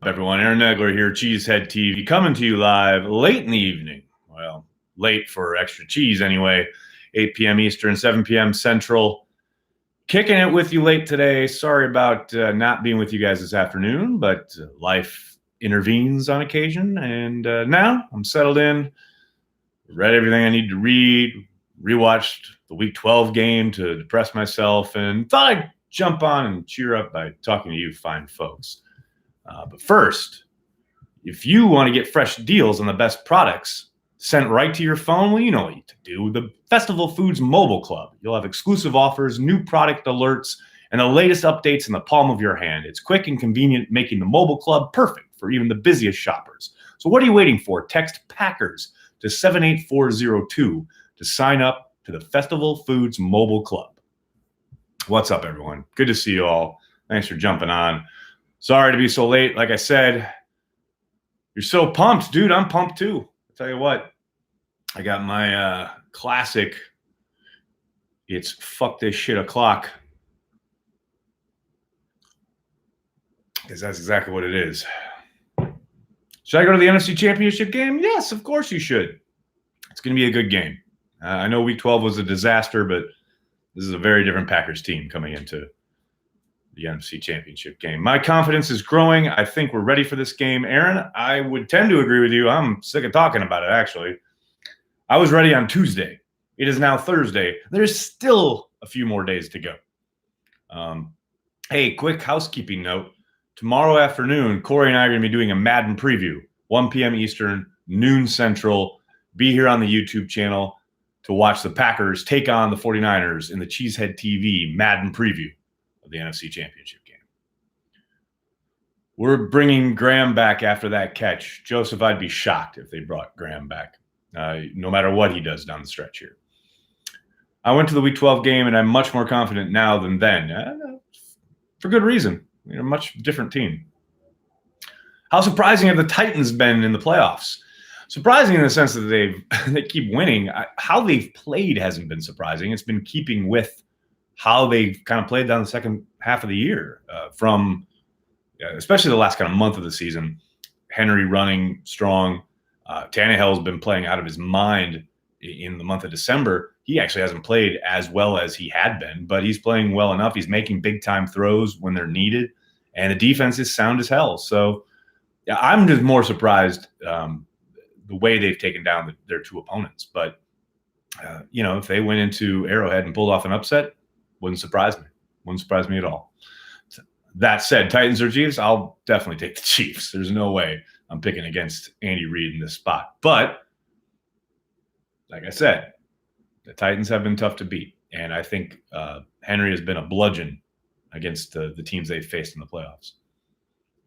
Everyone, Aaron Negler here, Cheesehead TV, coming to you live late in the evening. Well, late for extra cheese anyway. 8 p.m. Eastern, 7 p.m. Central. Kicking it with you late today. Sorry about not being with you guys this afternoon, but life intervenes on occasion. And now I'm settled in, read everything I need to read, rewatched the Week 12 game to depress myself, and thought I'd jump on and cheer up by talking to you fine folks. But first, if you want to get fresh deals on the best products sent right to your phone, well, you know what to do. The Festival Foods Mobile Club. You'll have exclusive offers, new product alerts, and the latest updates in the palm of your hand. It's quick and convenient, making the Mobile Club perfect for even the busiest shoppers. So what are you waiting for? Text PACKERS to 78402 to sign up to the Festival Foods Mobile Club. What's up, everyone? Good to see you all. Thanks for jumping on. Sorry to be so late. Like I said, you're so pumped. Dude, I'm pumped too. I'll tell you what. I got my classic, it's fuck this shit o'clock. Because that's exactly what it is. Should I go to the NFC Championship game? Yes, of course you should. It's going to be a good game. I know Week 12 was a disaster, but this is a very different Packers team coming into the NFC Championship game. My confidence is growing. I think we're ready for this game. Aaron, I would tend to agree with you. I'm sick of talking about it, actually. I was ready on Tuesday. It is now Thursday. There's still a few more days to go. Hey, quick housekeeping note. Tomorrow afternoon, Cory and I are going to be doing a Madden preview, 1 p.m. Eastern, noon Central. Be here on the YouTube channel to watch the Packers take on the 49ers in the Cheesehead TV Madden preview of the NFC Championship game. We're bringing Graham back after that catch. Joseph, I'd be shocked if they brought Graham back, no matter what he does down the stretch here. I went to the Week 12 game, and I'm much more confident now than then, for good reason. You're a much different team. How surprising have the Titans been in the playoffs? Surprising in the sense that they keep winning. How they've played hasn't been surprising. It's been keeping with how they kind of played down the second half of the year, from especially the last kind of month of the season. Henry running strong. Tannehill's been playing out of his mind in the month of December. He actually hasn't played as well as he had been, but he's playing well enough. He's making big-time throws when they're needed, and the defense is sound as hell. So yeah, I'm just more surprised the way they've taken down their two opponents. But, if they went into Arrowhead and pulled off an upset, wouldn't surprise me. Wouldn't surprise me at all. That said, Titans or Chiefs, I'll definitely take the Chiefs. There's no way I'm picking against Andy Reid in this spot. But, like I said, the Titans have been tough to beat. And I think Henry has been a bludgeon against the teams they've faced in the playoffs.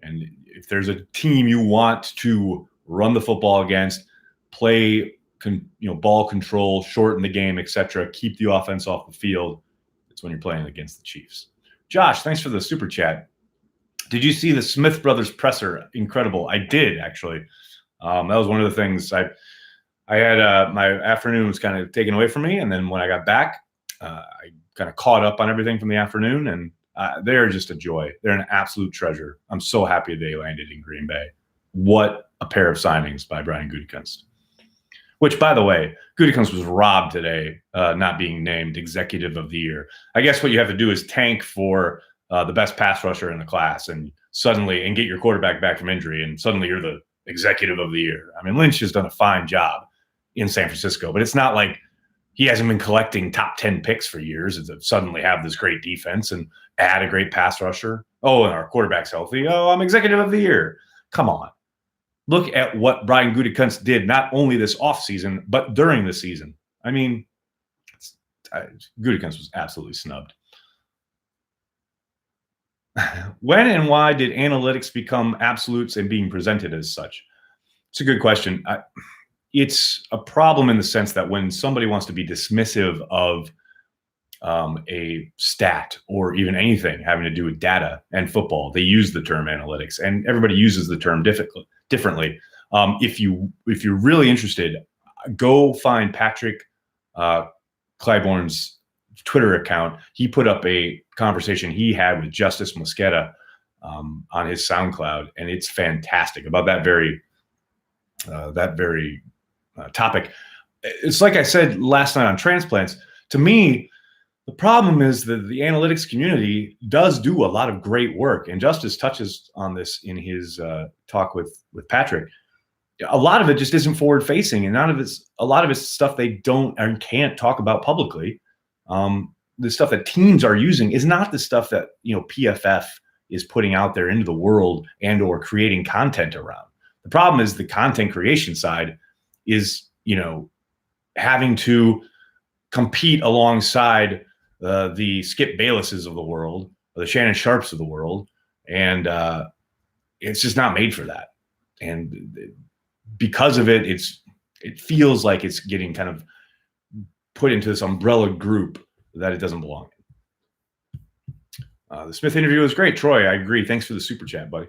And if there's a team you want to run the football against, play ball control, shorten the game, etc., keep the offense off the field, it's when you're playing against the Chiefs. Josh, thanks for the super chat. Did you see the Smith Brothers presser? Incredible. I did, actually. That was one of the things I had. My afternoon was kind of taken away from me, and then when I got back, I kind of caught up on everything from the afternoon, and they're just a joy. They're an absolute treasure. I'm so happy they landed in Green Bay. What a pair of signings by Brian Gutekunst. Which, by the way, Gutekunst was robbed today, not being named Executive of the Year. I guess what you have to do is tank for the best pass rusher in the class and get your quarterback back from injury, and suddenly you're the Executive of the Year. I mean, Lynch has done a fine job in San Francisco, but it's not like he hasn't been collecting top 10 picks for years and to suddenly have this great defense and add a great pass rusher. Oh, and our quarterback's healthy. Oh, I'm Executive of the Year. Come on. Look at what Brian Gutekunst did, not only this offseason, but during the season. I mean, Gutekunst was absolutely snubbed. When and why did analytics become absolutes and being presented as such? It's a good question. It's a problem in the sense that when somebody wants to be dismissive of a stat or even anything having to do with data and football, they use the term analytics, and everybody uses the term differently. If you're really interested, go find Patrick Clybourne's Twitter account. He put up a conversation he had with Justice Mosqueda on his SoundCloud, and it's fantastic about that very topic. It's like I said last night on transplants. To me, the problem is that the analytics community does do a lot of great work, and Justice touches on this in his talk with Patrick. A lot of it just isn't forward facing, and a lot of it's stuff they don't and can't talk about publicly. The stuff that teams are using is not the stuff that PFF is putting out there into the world and or creating content around. The problem is the content creation side is having to compete alongside the Skip Baylesses of the world, or the Shannon Sharps of the world, and it's just not made for that. And because of it, it feels like it's getting kind of put into this umbrella group that it doesn't belong in. The Smith interview was great, Troy. I agree. Thanks for the super chat, buddy.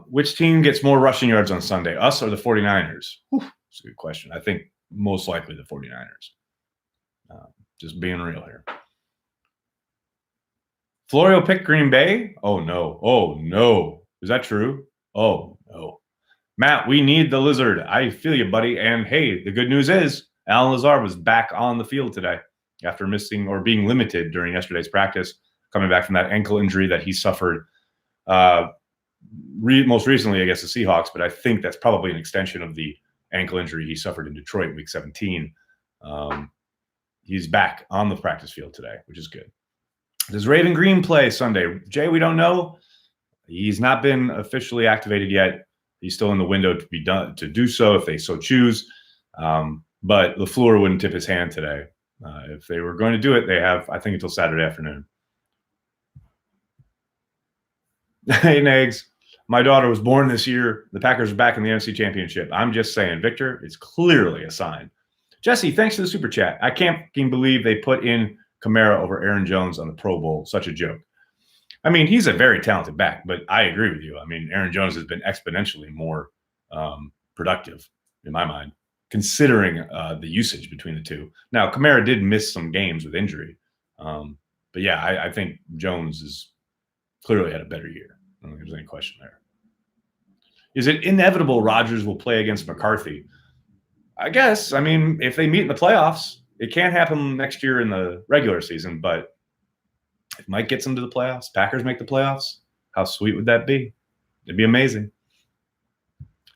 Which team gets more rushing yards on Sunday, us or the 49ers? Whew, that's a good question. I think most likely the 49ers. Just being real here. Florio picked Green Bay? Oh, no. Oh, no. Is that true? Oh, no. Matt, we need the Lizard. I feel you, buddy. And, hey, the good news is Alan Lazard was back on the field today after missing or being limited during yesterday's practice, coming back from that ankle injury that he suffered most recently against the Seahawks, but I think that's probably an extension of the ankle injury he suffered in Detroit week 17. He's back on the practice field today, which is good. Does Raven Green play Sunday? Jay, we don't know. He's not been officially activated yet. He's still in the window to do so if they so choose. But LaFleur wouldn't tip his hand today. If they were going to do it, they have, I think, until Saturday afternoon. Hey, Nags. My daughter was born this year. The Packers are back in the NFC Championship. I'm just saying, Victor, it's clearly a sign. Jesse, thanks for the super chat. I can't believe they put in Kamara over Aaron Jones on the Pro Bowl. Such a joke. I mean, he's a very talented back, but I agree with you. I mean, Aaron Jones has been exponentially more productive in my mind, considering the usage between the two. Now, Kamara did miss some games with injury. But yeah, I think Jones has clearly had a better year. I don't think there's any question there. Is it inevitable Rodgers will play against McCarthy? I guess. I mean, if they meet in the playoffs, it can't happen next year in the regular season, but if Mike gets them to the playoffs, Packers make the playoffs, how sweet would that be? It'd be amazing.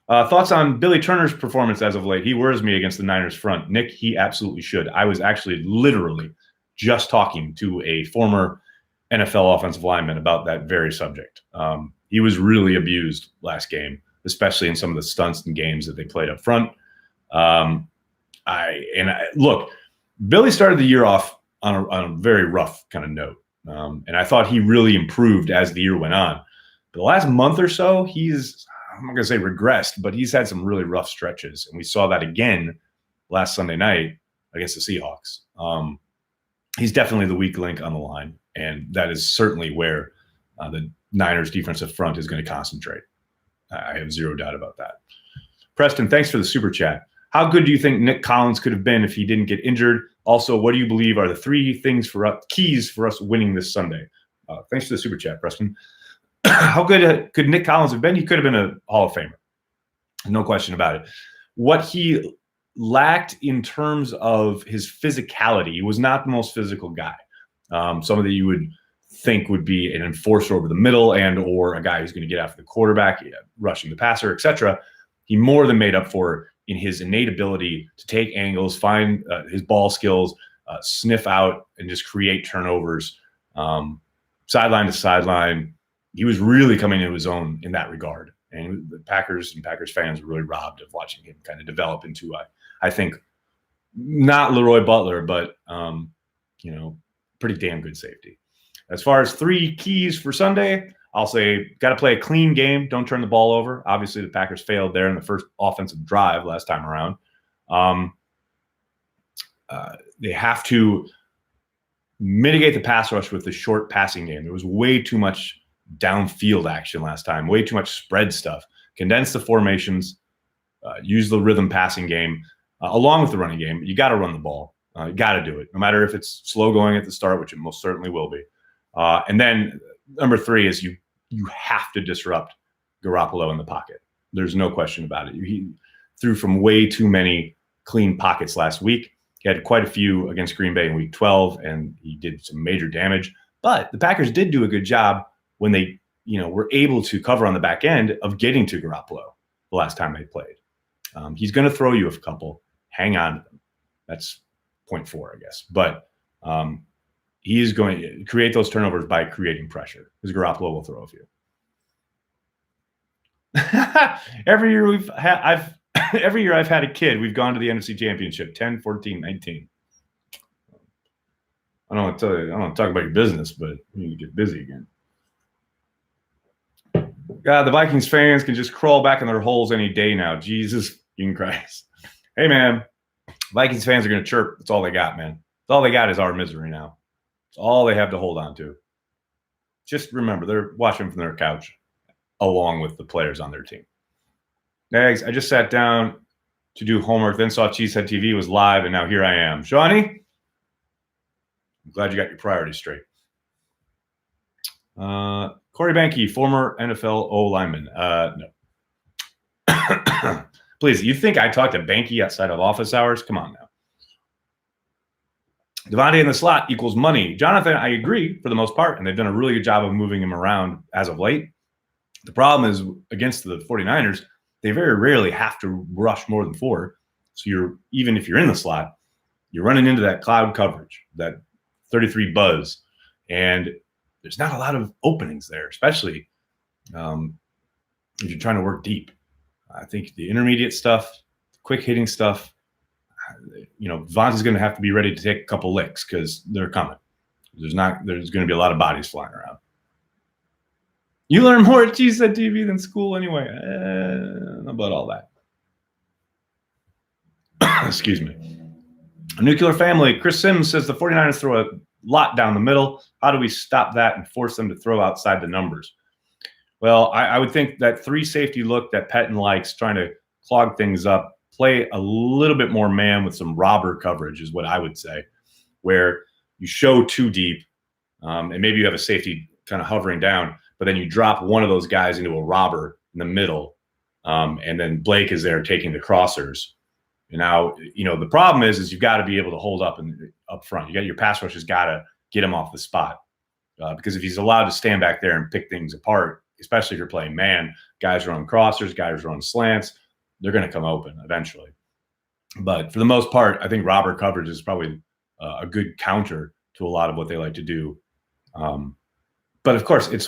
Thoughts on Billy Turner's performance as of late? He worries me against the Niners front. Nick, he absolutely should. I was actually literally just talking to a former NFL offensive lineman about that very subject. He was really abused last game, especially in some of the stunts and games that they played up front. Look, Billy started the year off on a very rough kind of note. And I thought he really improved as the year went on. But the last month or so, I'm not going to say regressed, but he's had some really rough stretches. And we saw that again last Sunday night against the Seahawks. He's definitely the weak link on the line. And that is certainly where the Niners defensive front is going to concentrate. I have zero doubt about that. Preston, thanks for the super chat. How good do you think Nick Collins could have been if he didn't get injured? Also, what do you believe are the three things keys for us winning this Sunday? Thanks for the super chat, Preston. How good could Nick Collins have been? He could have been a Hall of Famer. No question about it. What he lacked in terms of his physicality, he was not the most physical guy. Somebody that you would think would be an enforcer over the middle and or a guy who's going to get after the quarterback, rushing the passer, etc. He more than made up for in his innate ability to take angles, find his ball skills, sniff out and just create turnovers, sideline to sideline. He was really coming into his own in that regard. And the Packers and Packers fans were really robbed of watching him kind of develop into, I think, not Leroy Butler, but, pretty damn good safety. As far as three keys for Sunday, I'll say got to play a clean game. Don't turn the ball over. Obviously, the Packers failed there in the first offensive drive last time around. They have to mitigate the pass rush with the short passing game. There was way too much downfield action last time, way too much spread stuff. Condense the formations, use the rhythm passing game along with the running game. You got to run the ball. You got to do it, no matter if it's slow going at the start, which it most certainly will be. And then number 3 is you have to disrupt Garoppolo in the pocket. There's no question about it. He threw from way too many clean pockets last week. He had quite a few against Green Bay in week 12, and he did some major damage. But the Packers did do a good job when they, were able to cover on the back end of getting to Garoppolo the last time they played. He's going to throw you a couple. Hang on to them. That's 0.4, I guess. But he is going to create those turnovers by creating pressure, because Garoppolo will throw a few. Every year I've had a kid, we've gone to the NFC Championship, 10, 14, 19. I don't want to talk about your business, but you need to get busy again. God, the Vikings fans can just crawl back in their holes any day now. Jesus fucking Christ. Hey, man, Vikings fans are going to chirp. That's all they got, man. That's all they got is our misery now. It's all they have to hold on to. Just remember, they're watching from their couch along with the players on their team. Next, I just sat down to do homework, then saw Cheesehead TV was live, and now here I am. Shawnee, I'm glad you got your priorities straight. Cory Banky, former NFL O-lineman. No. Please, you think I talked to Banky outside of office hours? Come on now. Devontae in the slot equals money. Jonathan, I agree for the most part, and they've done a really good job of moving him around as of late. The problem is against the 49ers, they very rarely have to rush more than 4. So even if you're in the slot, you're running into that cloud coverage, that 33 buzz, and there's not a lot of openings there, especially if you're trying to work deep. I think the intermediate stuff, quick hitting stuff, Vontae's going to have to be ready to take a couple licks because they're coming. There's going to be a lot of bodies flying around. You learn more at Cheesehead TV than school anyway. About all that. Excuse me. A nuclear family. Chris Sims says the 49ers throw a lot down the middle. How do we stop that and force them to throw outside the numbers? Well, I would think that 3 safety look that Pettin likes, trying to clog things up, play a little bit more man with some robber coverage is what I would say, where you show too deep and maybe you have a safety kind of hovering down, but then you drop one of those guys into a robber in the middle, and then Blake is there taking the crossers. And now, the problem is you've got to be able to hold up front. You got your pass rush has got to get him off the spot, because if he's allowed to stand back there and pick things apart, especially if you're playing man, guys run crossers, guys run slants, they're going to come open eventually. But for the most part, I think robber coverage is probably a good counter to a lot of what they like to do. But of course, there's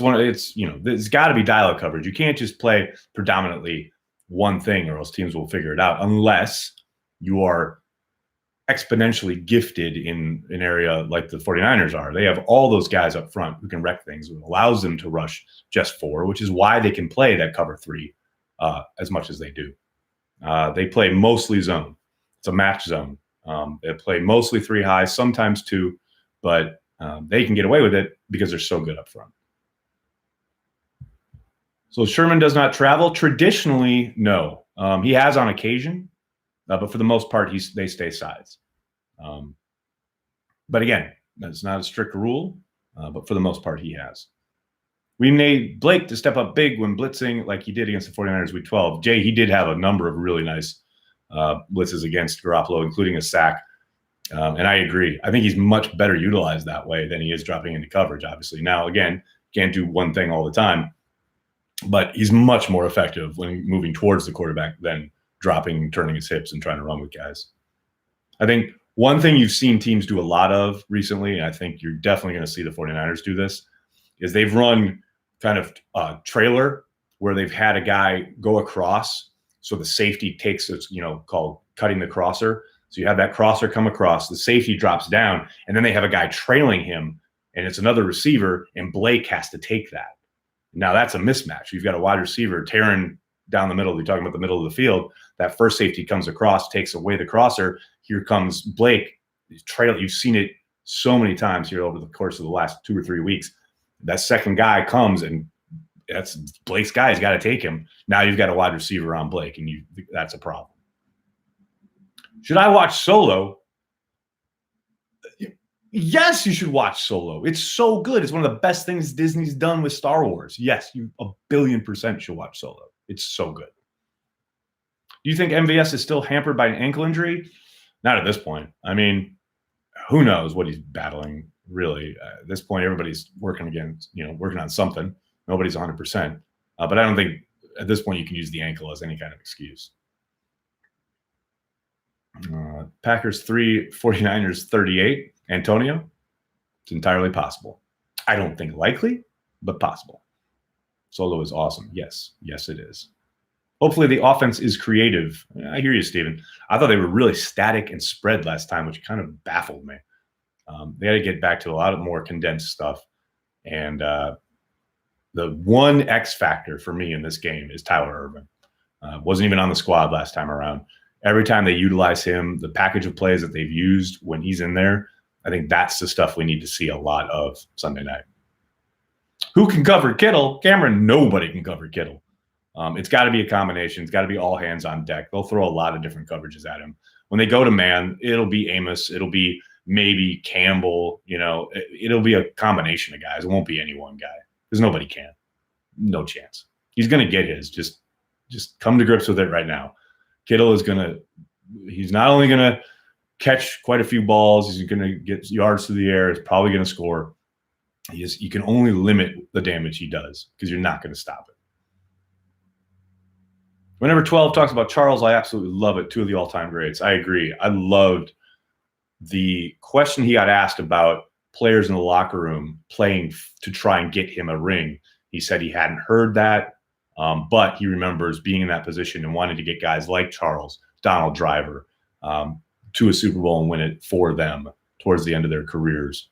got to be dial coverage. You can't just play predominantly one thing, or else teams will figure it out, unless you are exponentially gifted in an area like the 49ers are. They have all those guys up front who can wreck things. It allows them to rush just 4, which is why they can play that cover 3 as much as they do. They play mostly zone. It's a match zone. They play mostly 3 high, sometimes 2, but they can get away with it because they're so good up front. So Sherman does not travel. Traditionally, no. He has on occasion, but for the most part, they stay sides. But again, that's not a strict rule, but for the most part, he has. We need Blake to step up big when blitzing like he did against the 49ers week 12. Jay, he did have a number of really nice blitzes against Garoppolo, including a sack. And I agree. I think he's much better utilized that way than he is dropping into coverage, obviously. Now, again, can't do one thing all the time, but he's much more effective when moving towards the quarterback than dropping, turning his hips, and trying to run with guys. I think one thing you've seen teams do a lot of recently, and I think you're definitely going to see the 49ers do this, is they've run kind of trailer where they've had a guy go across. So the safety takes it, called cutting the crosser. So you have that crosser come across, the safety drops down, and then they have a guy trailing him, and it's another receiver, and Blake has to take that. Now that's a mismatch. You've got a wide receiver tearing down the middle. You're talking about the middle of the field. That first safety comes across, takes away the crosser. Here comes Blake. You've seen it so many times here over the course of the last 2 or 3 weeks. That second guy comes, and that's Blake's guy. He's got to take him. Now you've got a wide receiver on Blake, and that's a problem. Should I watch Solo? Yes, you should watch Solo. It's so good. It's one of the best things Disney's done with Star Wars. Yes, you 1,000,000,000% should watch Solo. It's so good. Do you think MVS is still hampered by an ankle injury? Not at this point. I mean, who knows what he's battling, really. At this point, everybody's working on something. Nobody's 100%. But I don't think at this point you can use the ankle as any kind of excuse. Packers 3, 49ers 38. Antonio, it's entirely possible. I don't think likely, but possible. Solo is awesome. Yes, it is. Hopefully the offense is creative. I hear you, Steven. I thought they were really static and spread last time, which kind of baffled me. They got to get back to a lot of more condensed stuff. And the one X factor for me in this game is Tyler Ervin. Wasn't even on the squad last time around. Every time they utilize him, the package of plays that they've used when he's in there, I think that's the stuff we need to see a lot of Sunday night. Who can cover Kittle? Cameron, nobody can cover Kittle. It's got to be a combination. It's got to be all hands on deck. They'll throw a lot of different coverages at him. When they go to man, it'll be Amos. It'll be maybe Campbell. It'll be a combination of guys. It won't be any one guy because nobody can. No chance. He's going to get his. Just come to grips with it right now. Kittle is he's not only going to catch quite a few balls, he's going to get yards through the air, he's probably going to score. You can only limit the damage he does because you're not going to stop it. Whenever 12 talks about Charles, I absolutely love it. 2 of the all-time greats. I agree. I loved the question he got asked about players in the locker room playing to try and get him a ring. He said he hadn't heard that, but he remembers being in that position and wanting to get guys like Charles, Donald Driver, to a Super Bowl and win it for them towards the end of their careers.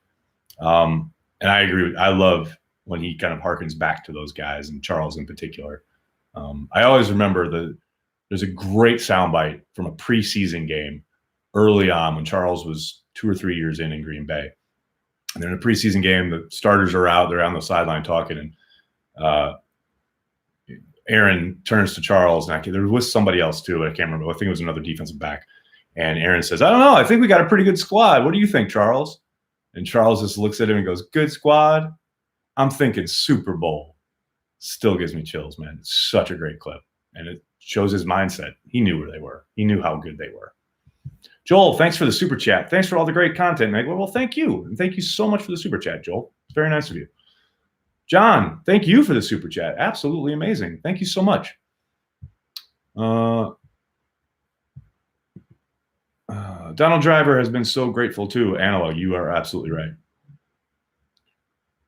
And I agree. I love when he kind of harkens back to those guys, and Charles in particular. I always remember there's a great soundbite from a preseason game early on when Charles was 2 or 3 years in Green Bay. And then in a preseason game, the starters are out. They're on the sideline talking, and Aaron turns to Charles, and there was somebody else too, but I can't remember. I think it was another defensive back. And Aaron says, I don't know. I think we got a pretty good squad. What do you think, Charles? And Charles just looks at him and goes, good squad? I'm thinking Super Bowl. Still gives me chills, man. It's such a great clip. And it shows his mindset. He knew where they were. He knew how good they were. Joel, thanks for the super chat. Thanks for all the great content, Meg. Well, thank you. And thank you so much for the super chat, Joel. It's very nice of you. John, thank you for the super chat. Absolutely amazing. Thank you so much. Donald Driver has been so grateful too. Analog, you are absolutely right.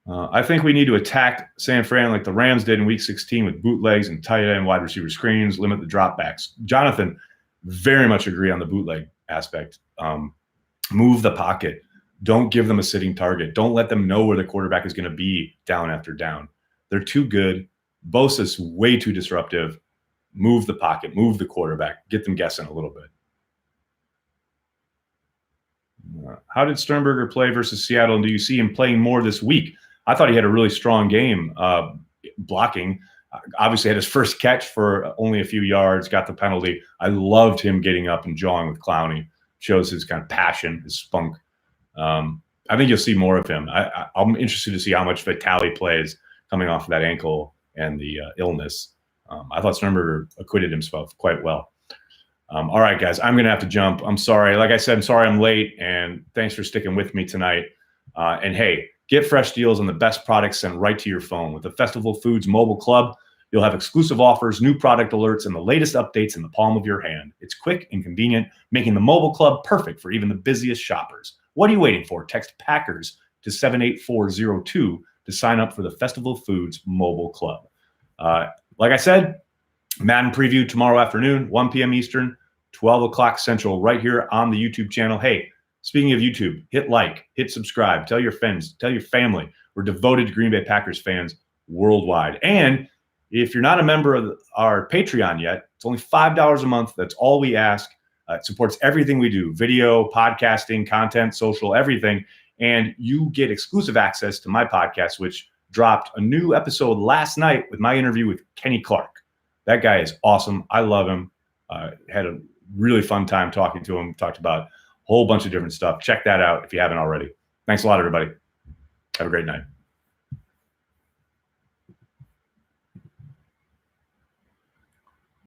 I think we need to attack San Fran like the Rams did in Week 16 with bootlegs and tight end wide receiver screens, limit the dropbacks. Jonathan, very much agree on the bootleg aspect. Move the pocket. Don't give them a sitting target. Don't let them know where the quarterback is going to be down after down. They're too good. Bosa's way too disruptive. Move the pocket. Move the quarterback. Get them guessing a little bit. How did Sternberger play versus Seattle, and do you see him playing more this week? I thought he had a really strong game blocking. Obviously had his first catch for only a few yards, got the penalty. I loved him getting up and jawing with Clowney. Shows his kind of passion, his spunk. I think you'll see more of him. I'm interested to see how much Vitale plays coming off of that ankle and the illness. I thought Sternberger acquitted himself quite well. All right, guys, I'm going to have to jump. I'm sorry. Like I said, I'm sorry I'm late, and thanks for sticking with me tonight. And hey, get fresh deals on the best products sent right to your phone. With the Festival Foods Mobile Club, you'll have exclusive offers, new product alerts, and the latest updates in the palm of your hand. It's quick and convenient, making the Mobile Club perfect for even the busiest shoppers. What are you waiting for? Text Packers to 78402 to sign up for the Festival Foods Mobile Club. Like I said, Madden preview tomorrow afternoon, 1 p.m. Eastern, 12 o'clock Central, right here on the YouTube channel. Hey, speaking of YouTube, hit like, hit subscribe, tell your friends, tell your family. We're devoted to Green Bay Packers fans worldwide. And if you're not a member of our Patreon yet, it's only $5 a month. That's all we ask. It supports everything we do, video, podcasting, content, social, everything. And you get exclusive access to my podcast, which dropped a new episode last night with my interview with Kenny Clark. That guy is awesome. I love him. Had a really fun time talking to him. Talked about a whole bunch of different stuff. Check that out if you haven't already. Thanks a lot, everybody. Have a great night.